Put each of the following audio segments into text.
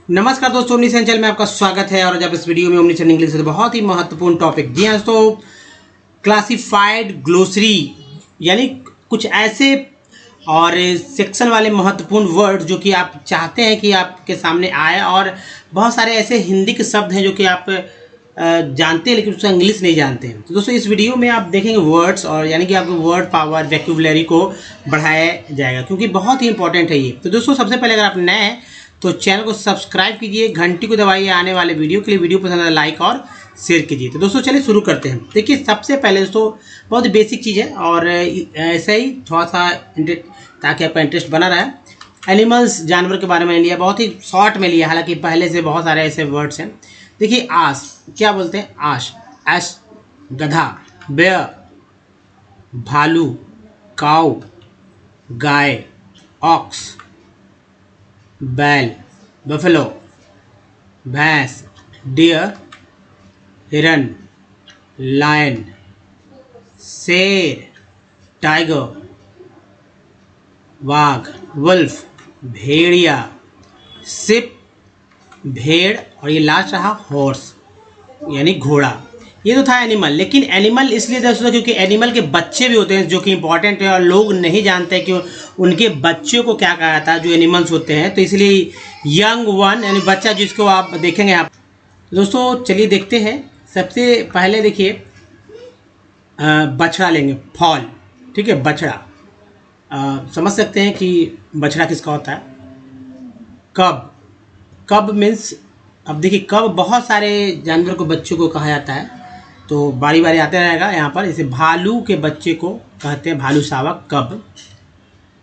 नमस्कार दोस्तों, omni channel में आपका स्वागत है। और जब इस वीडियो में ओमनी चैनल इंग्लिश से बहुत ही महत्वपूर्ण टॉपिक, जी हाँ दोस्तों, क्लासिफाइड ग्लोसरी यानी कुछ ऐसे और सेक्शन वाले महत्वपूर्ण वर्ड जो कि आप चाहते हैं कि आपके सामने आए। और बहुत सारे ऐसे हिंदी के शब्द हैं जो कि आप जानते हैं लेकिन उसका इंग्लिश नहीं जानते हैं। तो दोस्तों इस वीडियो में आप देखेंगे वर्ड्स, और यानी कि आपको वर्ड पावर वोकैबुलरी को बढ़ाया जाएगा क्योंकि बहुत ही इंपॉर्टेंट है ये। तो दोस्तों सबसे पहले अगर आप नए हैं तो चैनल को सब्सक्राइब कीजिए, घंटी को दबाइए आने वाले वीडियो के लिए। वीडियो पसंद है लाइक और शेयर कीजिए। तो दोस्तों चलिए शुरू करते हैं। देखिए सबसे पहले दोस्तों बहुत बेसिक चीज़ है और ऐसे ही थोड़ा सा ताकि आपका इंटरेस्ट बना रहे। एनिमल्स, जानवर के बारे में लिया, बहुत ही शॉर्ट में लिया, हालांकि पहले से बहुत सारे ऐसे वर्ड्स हैं। देखिए आश, क्या बोलते हैं? आश, ऐश गधा, बेयर भालू, काऊ गाय, ऑक्स बैल, बफेलो भैंस, डियर हिरन, लायन, शेर टाइगर, वाघ वुल्फ, भेड़िया सिप भेड़, और ये लास्ट रहा हॉर्स यानी घोड़ा। ये तो था एनिमल। लेकिन एनिमल इसलिए दोस्तों क्योंकि एनिमल के बच्चे भी होते हैं जो कि इंपॉर्टेंट है और लोग नहीं जानते कि उनके बच्चों को क्या कहा जाता है जो एनिमल्स होते हैं। तो इसलिए यंग वन यानी बच्चा जिसको आप देखेंगे आप। दोस्तों चलिए देखते हैं। सबसे पहले देखिए बछड़ा लेंगे, फॉल, ठीक है। बछड़ा समझ सकते हैं कि बछड़ा किसका होता है। कब, कब मीन्स, अब देखिए कब बहुत सारे जानवर को बच्चों को कहा जाता है, तो बारी बारी आते रहेगा यहाँ पर। जैसे भालू के बच्चे को कहते हैं भालू शावक, कब।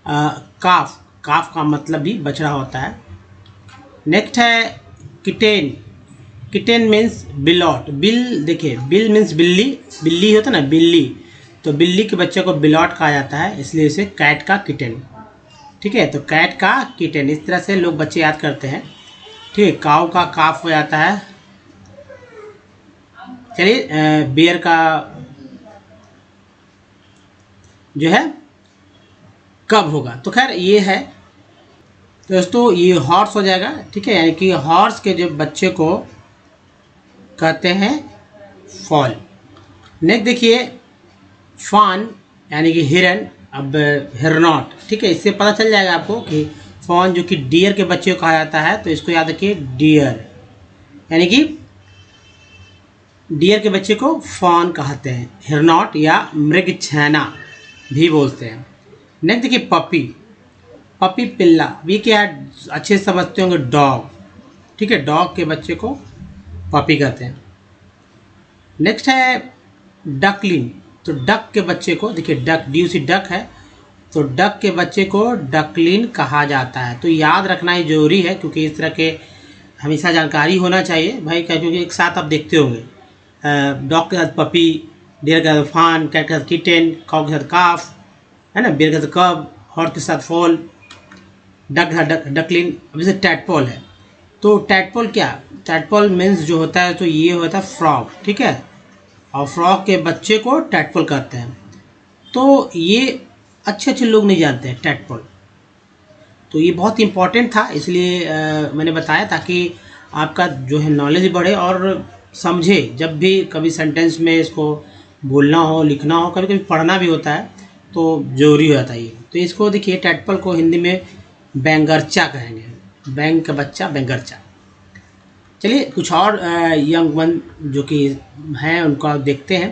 काफ, काफ का मतलब भी बछड़ा होता है। नेक्स्ट है किटेन, किटेन मीन्स बिलॉट। बिल, देखिए बिल मीन्स बिल्ली, बिल्ली होता है ना बिल्ली, तो बिल्ली के बच्चे को बिलॉट कहा जाता है, इसलिए इसे कैट का किटेन, ठीक है। तो कैट का किटेन, इस तरह से लोग बच्चे याद करते हैं, ठीक है। काऊ का काफ हो जाता है। चलिए बियर का जो है कब होगा, तो खैर ये है। तो दोस्तों ये हॉर्स हो जाएगा, ठीक है। यानी कि हॉर्स के जो बच्चे को कहते हैं फॉल। नेक्स्ट देखिए फान यानी कि हिरन, अब हिरनॉट, ठीक है। इससे पता चल जाएगा आपको कि फॉन जो कि डियर के बच्चे को कहा जाता है, तो इसको याद रखिए डियर, यानी कि डियर के बच्चे को फॉन कहते हैं। हिरनॉट या मृगछैना भी बोलते हैं। नेक्स्ट देखिए पपी, पपी पिल्ला, ये क्या है अच्छे से समझते होंगे, डॉग, ठीक है। डॉग के बच्चे को पपी कहते हैं। नेक्स्ट है डकलिंग, तो डक के बच्चे को, देखिए डक, ड्यूसी डक है, तो डक के बच्चे को डकलिन कहा जाता है। तो याद रखना ही जरूरी है क्योंकि इस तरह के हमेशा जानकारी होना चाहिए भाई, क्या क्योंकि एक साथ आप देखते होंगे डॉग के साथ पपी, डियर के साथ फान, कैट के साथ किटेन, काऊ के साथ काफ, है ना, बियर के साथ कब, हॉर्स के साथ फॉल, डक के साथ डकलिन। अब जैसे टैडपोल है, तो टैडपोल क्या, टैडपोल मीन्स जो होता है तो ये होता है फ्रॉग, ठीक है। और फ्रॉग के बच्चे को टैडपोल कहते हैं। तो ये अच्छे अच्छे लोग नहीं जानते हैं टैडपोल, तो ये बहुत इंपॉर्टेंट था, इसलिए मैंने बताया ताकि आपका जो है नॉलेज बढ़े और समझे। जब भी कभी सेंटेंस में इसको बोलना हो, लिखना हो, कभी कभी पढ़ना भी होता है तो ज़रूरी हो जाता है ये। तो इसको देखिए टैडपोल को हिंदी में बैंगरचा कहेंगे, बैंक का बच्चा बैंगरचा। चलिए कुछ और यंग वन जो कि हैं उनको आप देखते हैं।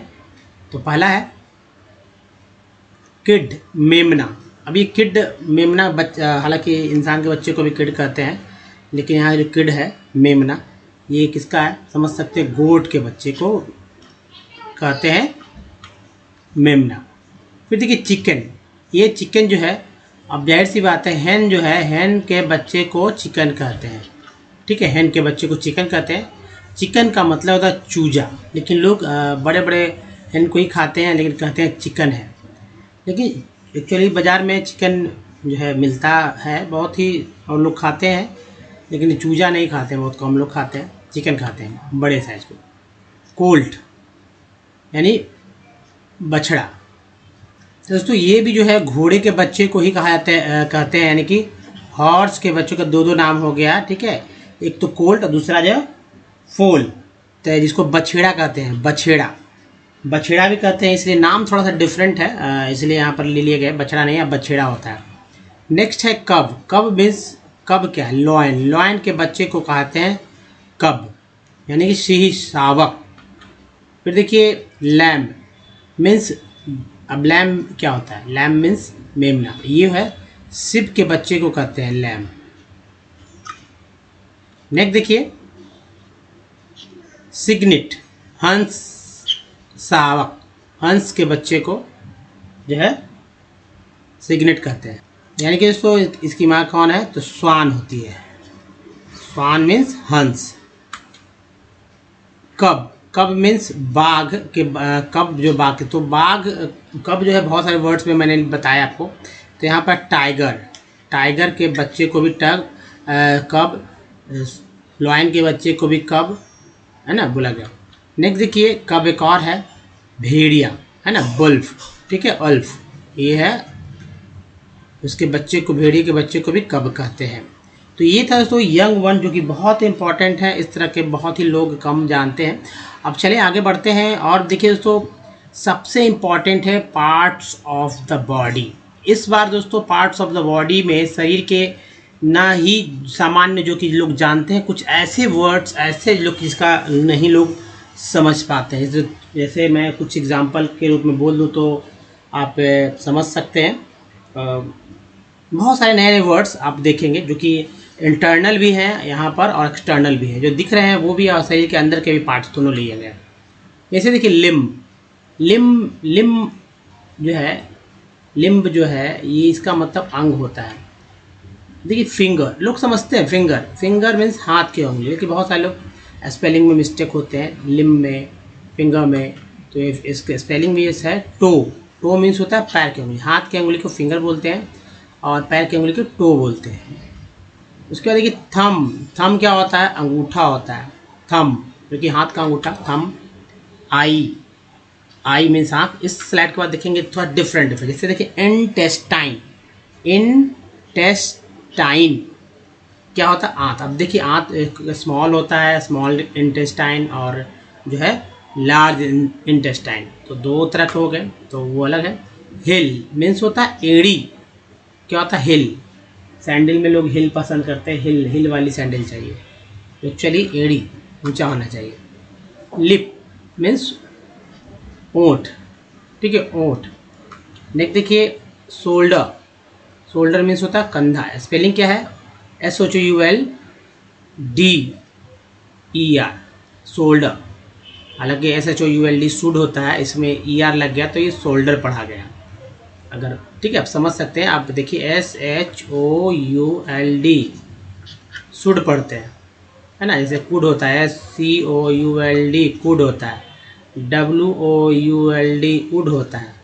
तो पहला है किड, मेमना। अब ये किड मेमना बच्चा, हालांकि इंसान के बच्चे को भी किड कहते हैं, लेकिन यहाँ जो किड है मेमना, ये किसका है समझ सकते हैं, गोट के बच्चे को कहते हैं मेमना। फिर देखिए चिकन, ये चिकन जो है, अब जाहिर सी बात है हैन जो है, हैन के बच्चे को चिकन कहते हैं, ठीक है। हैन के बच्चे को चिकन कहते हैं। चिकन का मतलब होता है चूजा, लेकिन लोग बड़े बड़े हैन को ही खाते हैं लेकिन कहते हैं चिकन है। लेकिन एक्चुअली बाज़ार में चिकन जो है मिलता है बहुत ही, और लोग खाते हैं, लेकिन चूजा नहीं खाते हैं, बहुत कम लोग खाते हैं, चिकन खाते हैं बड़े साइज को। कोल्ट यानी बछड़ा। तो दोस्तों ये भी जो है घोड़े के बच्चे को ही कहा जाता है, कहते हैं, यानी कि हॉर्स के बच्चों का दो दो नाम हो गया, ठीक है। एक तो कोल्ट और दूसरा जो है फोल, तो जिसको बछेड़ा कहते हैं, बछेड़ा, बछेड़ा भी कहते हैं, इसलिए नाम थोड़ा सा डिफरेंट है, इसलिए यहाँ पर ले लिए गए, बछड़ा नहीं है, बछेड़ा होता है। नेक्स्ट है कब। कब मीन्स, कब क्या है, लॉयन, लॉयन के बच्चे को कहते हैं कब, यानी कि सिंह, शावक। फिर देखिए लैम्ब मीन्स, अब लैम्ब क्या होता है, लैम्ब मीन्स मेमना, ये है शिव के बच्चे को कहते हैं लैम्ब। नेक्स्ट देखिए सिग्निट, हंस, शावक, हंस के बच्चे को जो है सिग्निट कहते हैं, यानी कि दोस्तों इसकी माँ कौन है, तो स्वान होती है, स्वान मीन्स हंस। कब, कब मीन्स बाघ के, कब जो बाघ, तो बाघ कब जो है बहुत सारे वर्ड्स में मैंने बताया आपको, तो यहाँ पर टाइगर, टाइगर के बच्चे को भी कब, लॉयन के बच्चे को भी कब, है ना, बोला गया। नेक्स्ट देखिए कब एक और है भेड़िया, है ना, वुल्फ, ठीक है, अल्फ, ये है उसके बच्चे को, भेड़िए के बच्चे को भी कब कहते हैं। तो ये था दोस्तों यंग वन, जो कि बहुत इंपॉर्टेंट है, इस तरह के बहुत ही लोग कम जानते हैं। अब चलिए आगे बढ़ते हैं और देखिए दोस्तों सबसे इम्पॉर्टेंट है पार्ट्स ऑफ द बॉडी। इस बार दोस्तों पार्ट्स ऑफ द बॉडी में शरीर के ना ही सामान्य जो कि लोग जानते हैं, कुछ ऐसे वर्ड्स ऐसे लोग जिसका नहीं लोग समझ पाते हैं। जैसे मैं कुछ एग्जांपल के रूप में बोल दूं तो आप समझ सकते हैं। बहुत सारे नए नए वर्ड्स आप देखेंगे जो कि इंटरनल भी हैं यहाँ पर और एक्सटर्नल भी है, जो दिख रहे हैं वो भी, और शरीर के अंदर के भी पार्ट्स दोनों लिए गए। जैसे देखिए लिम्ब, लिम्ब, लिम्ब जो है, लिम्ब जो है ये इसका मतलब अंग होता है। देखिए फिंगर, लोग समझते हैं फिंगर, फिंगर मीन्स हाथ की उंगली, लेकिन बहुत सारे लोग स्पेलिंग में मिस्टेक होते हैं, लिम्ब में, फिंगर में। तो इसके स्पेलिंग भी इस है टो, टो मीन्स होता है पैर की उंगली, हाथ की उंगली को फिंगर बोलते हैं और पैर की उंगली को टो बोलते हैं। उसके बाद देखिए थम, थम क्या होता है, अंगूठा होता है, थम जो कि हाथ का अंगूठा, थम। आई, आई मीन्स आँख। इस स्लाइड के बाद देखेंगे थोड़ा डिफरेंट डिफरेंट, जैसे देखिए इंटेस्टाइन, इंटेस्टाइन क्या होता है, आंत। अब देखिए आंत स्मॉल होता है, स्मॉल इंटेस्टाइन, और जो है लार्ज इंटेस्टाइन, तो दो तरह के हो गए, तो वो अलग है। हिल मीन्स होता है एड़ी, क्या होता है, हिल, सैंडल में लोग हिल पसंद करते हैं, हिल, हिल वाली सैंडल चाहिए, तो चलिए एड़ी ऊंचा होना चाहिए। लिप मीन्स ओंठ, ठीक है, ओंठ। नेक्स्ट देखिए शोल्डर, शोल्डर मीन्स होता है कंधा, स्पेलिंग क्या है, SHOULDER, शोल्डर। हालांकि SHOULD शुड होता है, इसमें ER लग गया तो ये शोल्डर पढ़ा गया, अगर ठीक है आप समझ सकते हैं। आप देखिए SHOULD शुड पढ़ते हैं, है ना, जैसे कुड होता है, COULD कुड होता है, WOULD वुड होता है,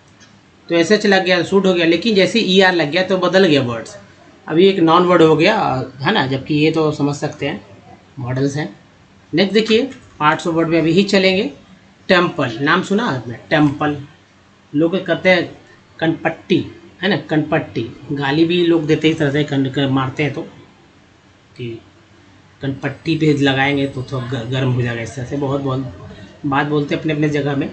तो SH लग गया शुड हो गया, लेकिन जैसे ER लग गया तो बदल गया वर्ड्स, अभी एक नॉन वर्ड हो गया, है ना, जबकि ये तो समझ सकते हैं, मॉडल्स हैं। नेक्स्ट देखिए पार्ट्स ऑफ वर्ड में अभी ही चलेंगे। टेम्पल, नाम सुना आपने, टेम्पल, लोग कहते हैं कनपट्टी, है ना, कनपट्टी, गाली भी लोग देते ही तरह से मारते हैं, तो कि कनपट्टी पे लगाएंगे तो थोड़ा गर्म हो जाएगा, इस तरह से बहुत बात बोलते हैं अपने अपने जगह में।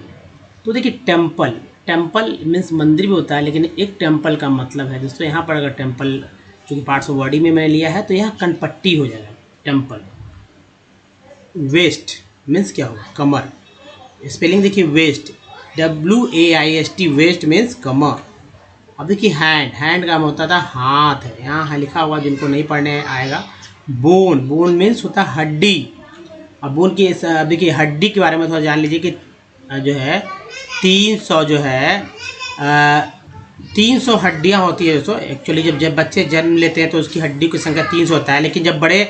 तो देखिए टेम्पल, टेम्पल मीन्स मंदिर भी होता है, लेकिन एक टेम्पल का मतलब है दोस्तों, यहाँ पर अगर टेम्पल चूँकि पार्ट्स ऑफ बॉडी में मैंने लिया है तो यहाँ कनपट्टी हो जाएगा, टेम्पल। वेस्ट मीन्स क्या होगा, कमर, स्पेलिंग देखिए वेस्ट, WAIST, वेस्ट मीन्स कमर। अब देखिए हैंड, हैंड का होता था हाथ है, यहाँ लिखा हुआ, जिनको नहीं पढ़ने आएगा। बोन, बोन मीन्स होता है हड्डी। अब बोन की देखिए हड्डी के बारे में थोड़ा जान लीजिए कि जो है 300 जो है 300 हड्डियाँ होती है दोस्तों। एक्चुअली जब बच्चे जन्म लेते हैं तो उसकी हड्डी की संख्या 300 होता है, लेकिन जब बड़े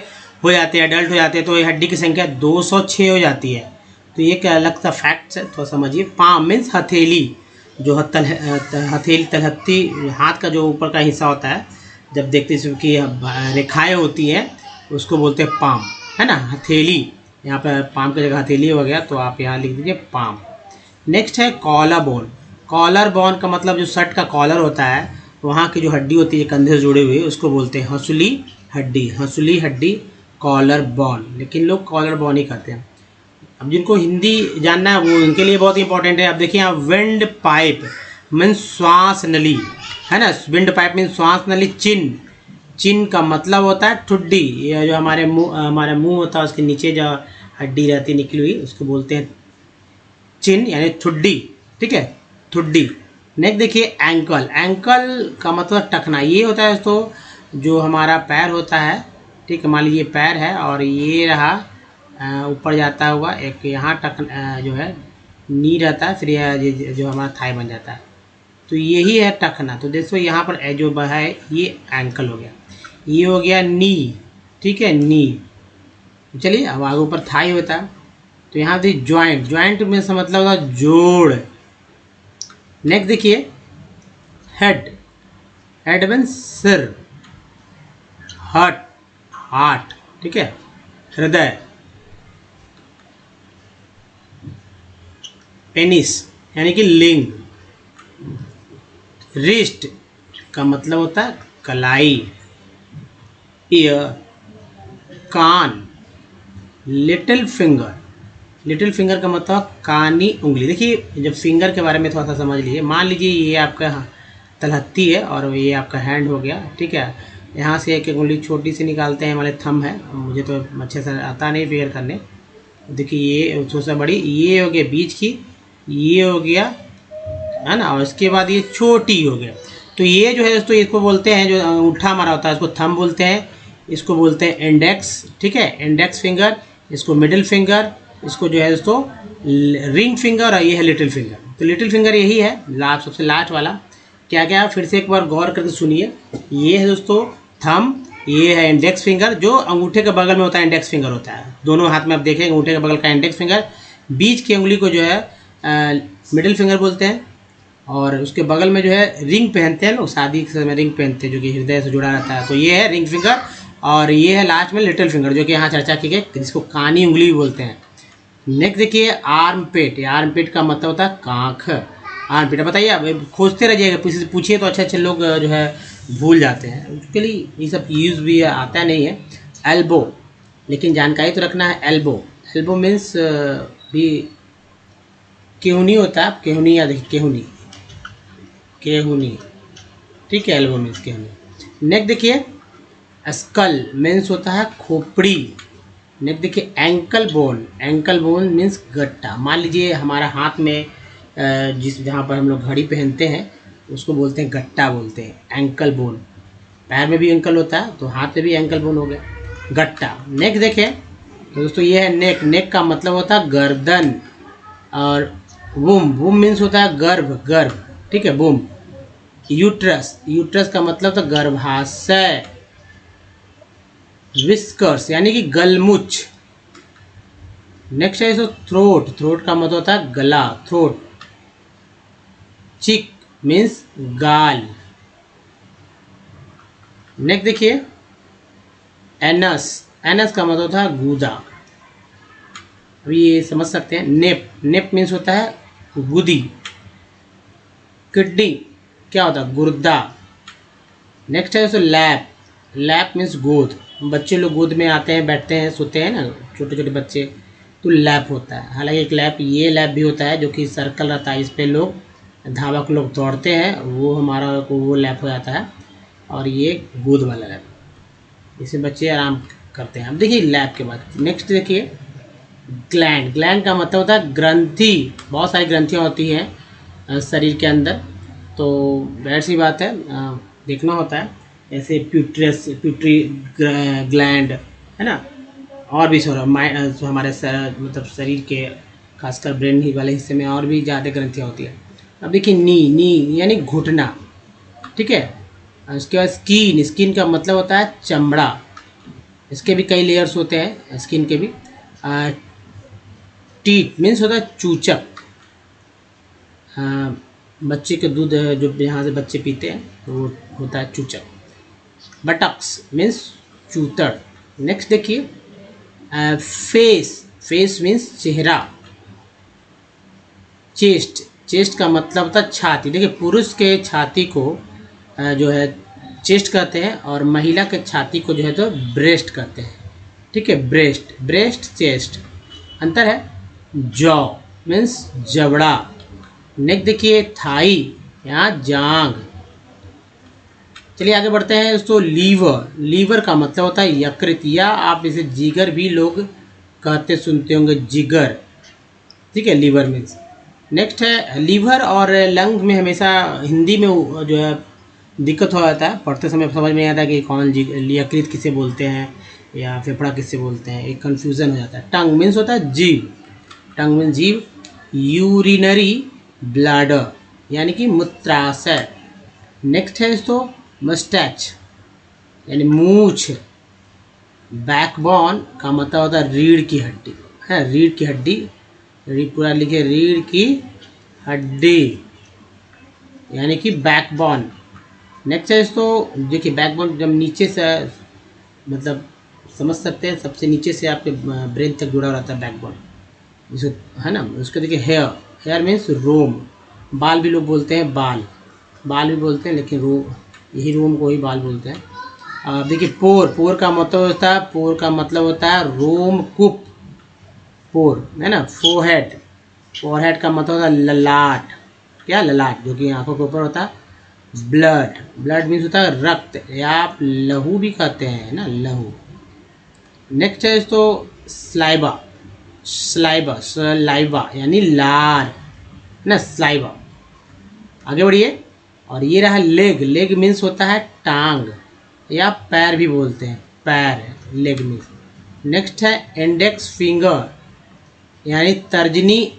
हो जाते हैं, अडल्ट हो जाते हैं, तो ये हड्डी की संख्या 206 हो जाती है। तो ये एक अलग सा फैक्ट है, थोड़ा समझिए। पाम मीन्स हथेली, जो हथेली तलहत्ती, हाथ का जो ऊपर का हिस्सा होता है, जब देखते हैं कि रेखाएँ होती हैं उसको बोलते हैं पाम, है ना, हथेली। यहाँ पर पाम की जगह हथेली हो गया, तो आप यहाँ लिख दीजिए पाम। नेक्स्ट है कॉलर बोन, कॉलर बोन का मतलब जो शर्ट का कॉलर होता है, वहाँ की जो हड्डी होती है कंधे से जुड़ी हुई, उसको बोलते हैं हंसुली हड्डी, हंसुली हड्डी कॉलर बोन, लेकिन लोग कॉलर बोन ही कहते हैं। अब जिनको हिंदी जानना है वो उनके लिए बहुत इंपॉर्टेंट है। अब देखिए यहाँ विंड पाइप मीन्स श्वास नली, है ना। विंड पाइप मीन्स श्वास नली। चिन, चिन का मतलब होता है ठुड्डी, ये जो हमारे मुंह होता है उसके नीचे जो हड्डी रहती है निकली हुई उसको बोलते हैं चिन यानी ठुड्डी, ठीक है, ठुड्डी। नेक्स्ट देखिए एंकल, एंकल का मतलब टखना, ये होता है दोस्तों जो हमारा पैर होता है, ठीक है, मान लीजिए पैर है और ये रहा ऊपर जाता हुआ एक यहाँ जो है नी रहता है, फिर यह जो हमारा थाई बन जाता है, तो यही है टखना। तो देखो यहाँ पर जो है ये एंकल हो गया, ये हो गया नी, ठीक है, नी। चलिए अब आगे ऊपर थाई होता है, तो यहाँ देखिए ज्वाइंट, ज्वाइंट में से मतलब होता है जोड़। नेक्स्ट देखिए हेड, हेड मीन्स सिर, हार्ट, हार्ट, ठीक है, हृदय। पेनिस यानी कि लिंग। रिस्ट का मतलब होता है कलाई। ईयर, कान। लिटिल फिंगर, लिटिल फिंगर का मतलब कानी उंगली। देखिए जब फिंगर के बारे में थोड़ा सा समझ लीजिए, मान लीजिए ये आपका तलहत्ती है और ये आपका हैंड हो गया, ठीक है। यहाँ से एक उंगली छोटी सी निकालते हैं, हमारे थंब है, मुझे तो अच्छे से आता नहीं फिगर करने। देखिए ये सबसे बड़ी, ये हो गया बीच की, ये हो गया, है ना, और इसके बाद ये छोटी हो गया। तो ये जो है दोस्तों इसको बोलते हैं, जो अंगूठा हमारा होता है इसको थंब बोलते हैं, इसको बोलते हैं इंडेक्स, ठीक है, इंडेक्स फिंगर, इसको मिडिल फिंगर, इसको जो है दोस्तों रिंग फिंगर, और ये है लिटिल फिंगर। तो लिटिल फिंगर यही है लास्ट, सबसे लास्ट वाला। क्या क्या फिर से एक बार गौर करके सुनिए। ये है दोस्तों थंब, ये है इंडेक्स फिंगर, जो अंगूठे के बगल में होता है इंडेक्स फिंगर होता है, दोनों हाथ में आप देखें अंगूठे के बगल का इंडेक्स फिंगर, बीच की उंगली को जो है मिडिल फिंगर बोलते हैं, और उसके बगल में जो है रिंग पहनते हैं लोग, शादी के समय रिंग पहनते हैं जो कि हृदय से जुड़ा रहता है, तो ये है रिंग फिंगर। और ये है लास्ट में लिटिल फिंगर जो कि यहाँ चर्चा की गई, जिसको कानी उंगली भी बोलते हैं। नेक्स्ट देखिए आर्म पेट, आर्म पेट का मतलब होता है कांख। आर्म पेट बताइए, अब खोजते रहिएगा, पूछिए तो अच्छे अच्छे लोग जो है भूल जाते हैं, उसके लिए ये सब यूज़ भी आता नहीं है। एल्बो, लेकिन जानकारी तो रखना है। एल्बो, एल्बो मीन्स भी केहुनी होता है, केहुनी या देखिए केहुनी, केहुनी, ठीक है, एल्बो मीन्स केहुनी। नेक्स्ट देखिए स्कल मीन्स होता है खोपड़ी। नेक्स्ट देखिए ankle bone, ankle bone means गट्टा। मान लीजिए हमारा हाथ में जहाँ पर हम लोग घड़ी पहनते हैं उसको बोलते हैं गट्टा बोलते हैं, एंकल बोन। पैर में भी एंकल होता है तो हाथ में भी एंकल बोन हो गया, गट्टा। नेक्स्ट देखें तो दोस्तों ये है नेक, नेक का मतलब होता है गर्दन। और वूम, वूम मीन्स होता है गर्भ, गर्भ, ठीक है, वूम। यूट्रस, यूट्रस का मतलब था गर्भाशय। विस्कर्स यानी कि गलमुच। नेक्स्ट है थ्रोट, थ्रोट का मतलब होता है गला, थ्रोट। चिक मीन्स गाल। नेक्स्ट देखिए एनस, एनस का मतलब होता है गूदा। अभी ये समझ सकते हैं। नेप, नेप मीन्स होता है गुदी। किडनी क्या होता है, गुर्दा। नेक्स्ट है लैप, लैप मीन्स गोद। बच्चे लोग गोद में आते हैं, बैठते हैं, सोते हैं ना छोटे छोटे बच्चे, तो लैप होता है। हालांकि एक लैप, ये लैप भी होता है जो कि सर्कल रहता है, इस पे लोग धावक लोग दौड़ते हैं, वो हमारा वो लैप हो जाता है। और ये गोद वाला लैप, इसे बच्चे आराम करते हैं। अब देखिए लैप के बाद नेक्स्ट देखिए ग्लैंड, ग्लैंड का मतलब होता है ग्रंथि। बहुत सारी ग्रंथियाँ होती हैं शरीर के अंदर, तो वैसी सी बात है, देखना होता है। ऐसे प्यूट्रस, प्यूट्री ग्लैंड, है ना, और भी हमारे मतलब शरीर के खासकर ब्रेन ही वाले हिस्से में और भी ज़्यादा ग्रंथियाँ होती है। अब देखिए नी, नी यानी घुटना, ठीक है। उसके बाद स्किन, स्किन का मतलब होता है चमड़ा। इसके भी कई लेयर्स होते हैं स्किन के भी। टीथ मीन्स होता है चूचक। बच्चे के दूध जो यहाँ से बच्चे पीते हैं तो वो होता है चूचक। बटक्स मीन्स चूतड़। नेक्स्ट देखिए फेस, फेस मीन्स चेहरा। चेस्ट, चेस्ट का मतलब होता है छाती। देखिए पुरुष के छाती को जो है चेस्ट कहते हैं, और महिला के छाती को जो है तो ब्रेस्ट कहते हैं, ठीक है। ब्रेस्ट, ब्रेस्ट चेस्ट, अंतर है। जॉ मीन्स जबड़ा। नेक्स्ट देखिए थाई, यहाँ जांग। चलिए आगे बढ़ते हैं दोस्तों। लीवर, लीवर का मतलब होता है यकृत, या आप इसे जिगर भी लोग कहते सुनते होंगे, जिगर, ठीक है। Liver means. नेक्स्ट है लीवर और लंग में हमेशा हिंदी में जो है दिक्कत हो जाता है, पढ़ते समय समझ में नहीं आता कि कौन यकृत किसे बोलते हैं या फेफड़ा किससे बोलते हैं, एक कन्फ्यूज़न हो जाता है। टंग मीन्स होता है जीव, टंग मीन्स जीव। यूरिनरी ब्लैडर यानी कि मूत्राशय। नेक्स्ट है दोस्तों मस्टैच यानी मूछ। बैकबोन का मतलब होता है रीढ़ की हड्डी, है रीढ़ की हड्डी, पूरा लिखे रीढ़ की हड्डी यानी कि बैकबोन। नेक्स्ट है दोस्तों देखिए बैकबोन जब नीचे से मतलब समझ सकते हैं, सबसे नीचे से आपके ब्रेन तक जुड़ा रहता है बैकबोन, जिसको है ना। उसको देखिए हेयर, हेयर मीन्स रोम। बाल भी लोग बोलते हैं, बाल, बाल भी बोलते हैं, लेकिन रोम, यही रोम को ही बाल बोलते हैं। देखिए पोर, पोर का मतलब होता है, पोर का मतलब होता है रोमकूप, पोर है ना। फोरहेड, फोरहेड का मतलब होता है ललाट, क्या ललाट, जो कि आंखों के ऊपर होता है। ब्लड, ब्लड मीन्स होता है रक्त, या आप लहू भी कहते हैं ना, लहू। नेक्स्ट है तो स्लाइबा, स्लाइबा, स्लाइबा यानी लार ना, स्लाइबा। आगे बढ़िए। और ये रहा लेग, लेग मीन्स होता है टांग, या पैर भी बोलते हैं, पैर, लेग मीन्स। नेक्स्ट है इंडेक्स फिंगर यानी तर्जनी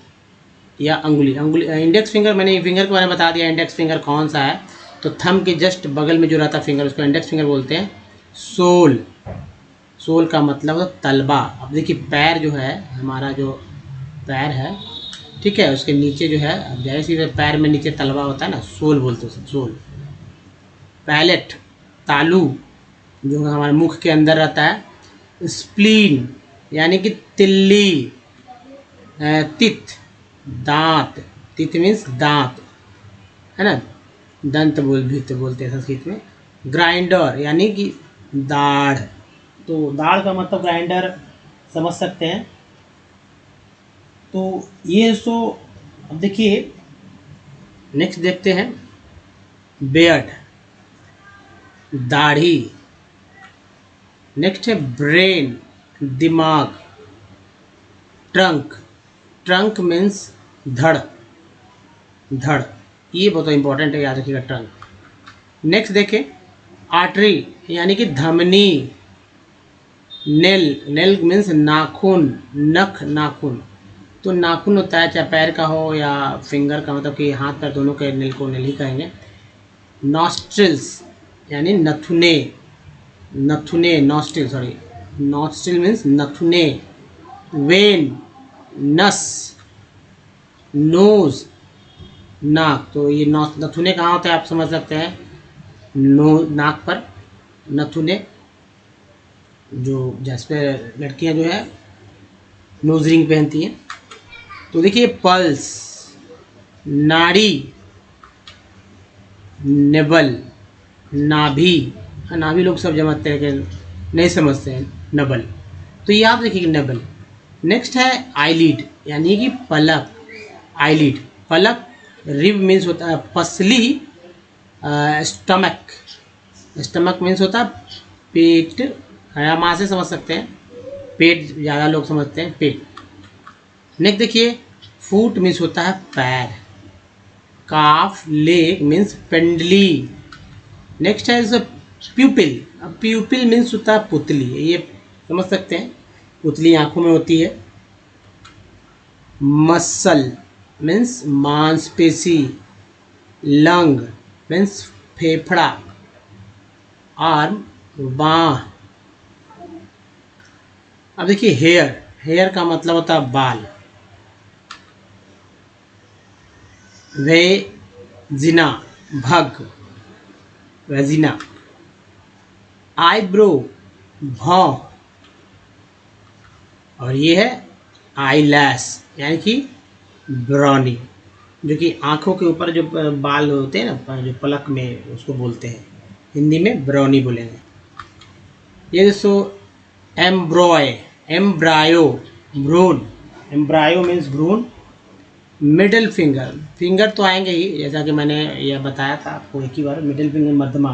या अंगुली, अंगुली। इंडेक्स फिंगर, मैंने फिंगर के बारे में बता दिया, इंडेक्स फिंगर कौन सा है, तो थंब के जस्ट बगल में जो रहता फिंगर उसको इंडेक्स फिंगर बोलते हैं। सोल, सोल का मतलब है तलबा। अब देखिए पैर जो है, हमारा जो पैर है, ठीक है, उसके नीचे जो है, अब जाहिर सी पैर में नीचे तलबा होता है ना, सोल बोलते हैं सोल। पैलेट, तालू, जो हमारे मुख के अंदर रहता है। स्प्लीन यानी कि तिल्ली। तित, दांत, तित मीन्स दांत, है ना, दंत भी तो बोलते हैं संस्कृत में। ग्राइंडर यानी कि दाढ़, तो दाढ़ का मतलब ग्राइंडर समझ सकते हैं। तो ये सो, अब देखिए नेक्स्ट देखते हैं बेयर्ड, दाढ़ी। नेक्स्ट है ब्रेन, दिमाग। ट्रंक, ट्रंक मीन्स धड़, धड़, ये बहुत इंपॉर्टेंट है, याद रखिएगा ट्रंक। नेक्स्ट देखें आर्टरी यानी कि धमनी। नेल, नेल मीन्स नाखून, नख, नाखून। तो नाखून होता है चाहे पैर का हो या फिंगर का, मतलब कि हाथ पैर दोनों के नेल को नेल ही कहेंगे। नॉस्ट्रिल्स यानी नथुने, नथुने, नॉस्ट्रिल, सॉरी, नॉस्ट्रिल मीन्स नथुने। वेन, नस। नोज, नाक, तो ये नथुने कहाँ होते हैं आप समझ सकते हैं, नो, नाक पर नथुने, जो जैसे लड़कियां जो है नोज रिंग पहनती हैं। तो देखिए पल्स, नाड़ी, नेबल, नाभि, नाभि लोग सब समझते हैं कि नहीं समझते हैं, नबल, तो ये आप देखिए नेबल। नेक्स्ट है आईलिड यानी कि पलक, आईलिड, पलक। रिब मीन्स होता है पसली। स्टमक, स्टमक मीन्स होता है पेट, माँ से समझ सकते हैं, पेट ज़्यादा लोग समझते हैं, पेट। नेक्स्ट देखिए फुट मीन्स होता है पैर। काफ, लेग मीन्स पेंडली। नेक्स्ट है प्यूपिल, अब प्यूपिल मीन्स होता है पुतली, ये समझ सकते हैं, पुतली आंखों में होती है। मसल मीन्स मांसपेशी। लंग मीन्स फेफड़ा। आर्म, बाँह। अब देखिए हेयर, हेयर का मतलब होता है बाल। वेजिना, भग, वेजिना। आईब्रो, भौं। और ये है आईलैश यानी कि ब्राउनी, जो कि आंखों के ऊपर जो बाल होते हैं ना, जो पलक में, उसको बोलते हैं, हिंदी में ब्राउनी बोलेंगे। ये दोस्तों एम्ब्रायो भ्रूण, एम्ब्रायो मीन्स भ्रूण। मिडिल फिंगर, फिंगर तो आएंगे ही, जैसा कि मैंने यह बताया था आपको एक ही बार। मिडिल फिंगर मध्यमा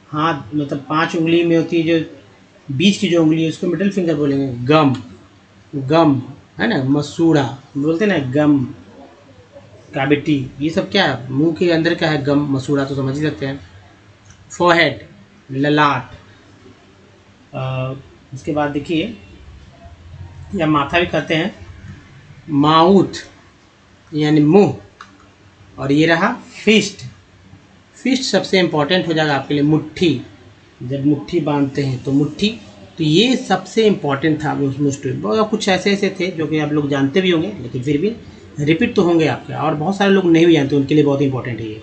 हाथ, मतलब 5 उंगली में होती है जो बीच की जो उंगली है उसको मिडिल फिंगर बोलेंगे। गम, गम है ना, मसूड़ा बोलते हैं ना, गम, कैविटी, ये सब क्या है, मुंह के अंदर का है गम, मसूड़ा तो समझ ही सकते हैं। फोरहेड, ललाट। उसके बाद देखिए, या माथा भी कहते हैं, माउथ यानी मुंह। और ये रहा फिस्ट, फिस्ट सबसे इम्पॉर्टेंट हो जाएगा आपके लिए। मुट्ठी, जब मुट्ठी बांधते हैं तो मुट्ठी, तो ये सबसे इम्पॉर्टेंट था उस मुट्ठी। बहुत कुछ ऐसे ऐसे थे जो कि आप लोग जानते भी होंगे, लेकिन फिर भी रिपीट तो होंगे आपके, और बहुत सारे लोग नहीं भी जानते, उनके लिए बहुत इंपॉर्टेंट है ये।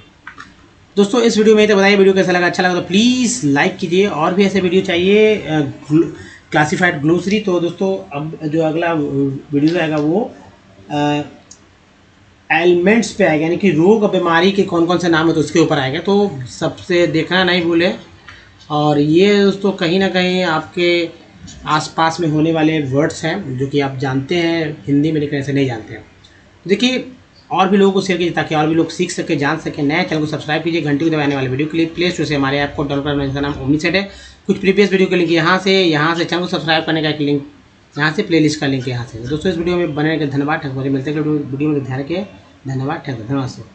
दोस्तों इस वीडियो में तो बताइए, वीडियो कैसा लगा, अच्छा लगा तो प्लीज़ लाइक कीजिए। और भी ऐसे वीडियो चाहिए क्लासिफाइड ग्लोसरी, तो दोस्तों अब जो अगला वीडियो आएगा वो एलिमेंट्स पे आएगा, यानी कि रोग और बीमारी के कौन कौन से नाम है तो उसके ऊपर आएगा, तो सबसे देखना नहीं भूलें। और ये दोस्तों कहीं ना कहीं आपके आसपास में होने वाले वर्ड्स हैं जो कि आप जानते हैं हिंदी में, लेकिन ऐसे नहीं जानते हैं। देखिए और भी लोगों को शेयर कीजिए ताकि और भी लोग सीख सके, जान सके। नए चैनल को सब्सक्राइब कीजिए, घंटी को दबाने वाले वीडियो के लिए प्ले स्टोर से हमारे ऐप को डाउनलोड करना, जिसका नाम ओमनीसेट है। कुछ प्रीवियस वीडियो का लिंक यहाँ से चैनल को सब्सक्राइब करने का एक लिंक यहाँ से, प्लेलिस्ट का लिंक यहाँ से। दोस्तों इस वीडियो में बने रहने का धन्यवाद। मिलते हैं वीडियो में, ध्यान रखिए। धन्यवाद, धन्यवाद से।